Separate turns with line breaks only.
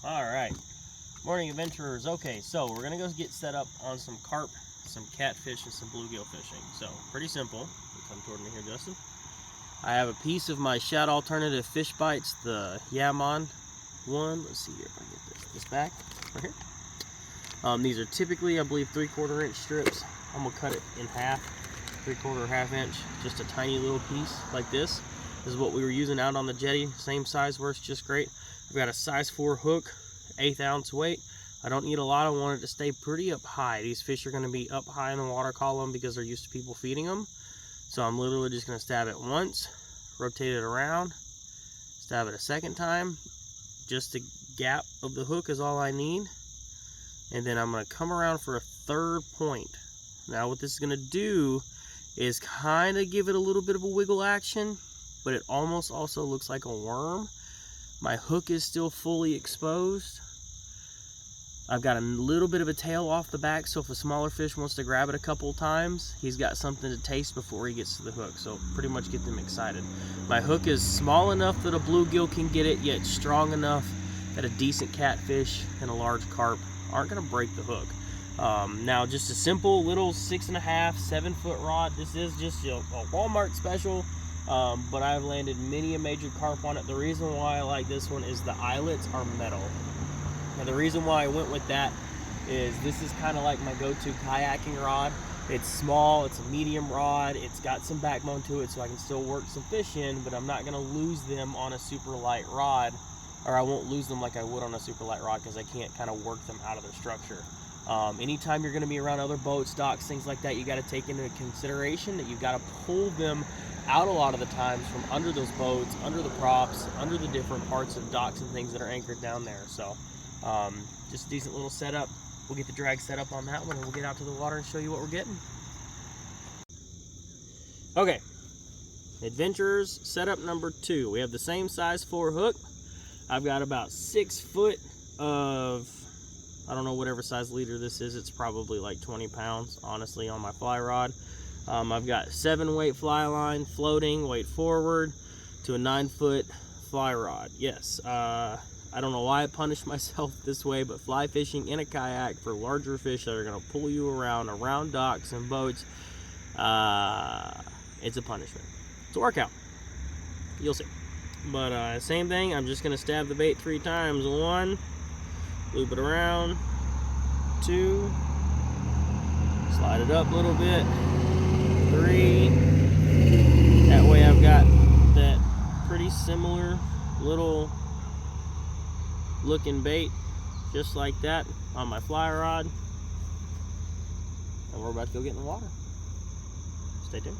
Alright, morning adventurers. Okay, so we're gonna go get set up on some carp, some catfish, and some bluegill fishing. So, pretty simple. Come toward me here, Justin. I have a piece of my Shad Alternative FishBites, the Yaman one. Let's see here if I get this back, right here. These are typically, I believe, 3/4 inch strips. I'm gonna cut it in half, 3/4, ½ inch, just a tiny little piece like this. This is what we were using out on the jetty. Same size, works just great. I've got a size 4 hook, 1/8 ounce weight. I don't need a lot. I want it to stay pretty up high. These fish are going to be up high in the water column because they're used to people feeding them. So I'm literally just going to stab it once, rotate it around, stab it a second time. Just the gap of the hook is all I need. And then I'm going to come around for a third point. Now what this is going to do is kind of give it a little bit of a wiggle action, but it almost also looks like a worm. My hook is still fully exposed. I've got a little bit of a tail off the back, so if a smaller fish wants to grab it a couple times, he's got something to taste before he gets to the hook. So pretty much get them excited. My hook is small enough that a bluegill can get it, yet strong enough that a decent catfish and a large carp aren't going to break the hook. Now just a simple little 6.5, 7 foot rod. This is just a Walmart special. But I've landed many a major carp on it. The reason why I like this one is the eyelets are metal. Now the reason why I went with that is this is kind of like my go-to kayaking rod. It's small, it's a medium rod, it's got some backbone to it so I can still work some fish in, but I'm not going to lose them on a super light rod, or I won't lose them like I would on a super light rod because I can't kind of work them out of their structure. Anytime you're going to be around other boats, docks, things like that, you got to take into consideration that you've got to pull them out a lot of the times from under those boats, under the props, under the different parts of docks and things that are anchored down there. So just a decent little setup. We'll get the drag set up on that one and we'll get out to the water and show you what we're getting. Okay, adventurers setup number 2. We have the same size 4 hook. I've got about 6 foot of, I don't know, whatever size leader this is. It's probably like 20 pounds, honestly, on my fly rod. I've got 7 weight fly line floating, weight forward, to a 9 foot fly rod. Yes, I don't know why I punished myself this way, but fly fishing in a kayak for larger fish that are going to pull you around docks and boats, it's a punishment. It's a workout. You'll see. But same thing, I'm just going to stab the bait 3 times. 1, loop it around, 2, slide it up a little bit, 3. That way I've got that pretty similar little looking bait just like that on my fly rod, and we're about to go get in the water. Stay tuned.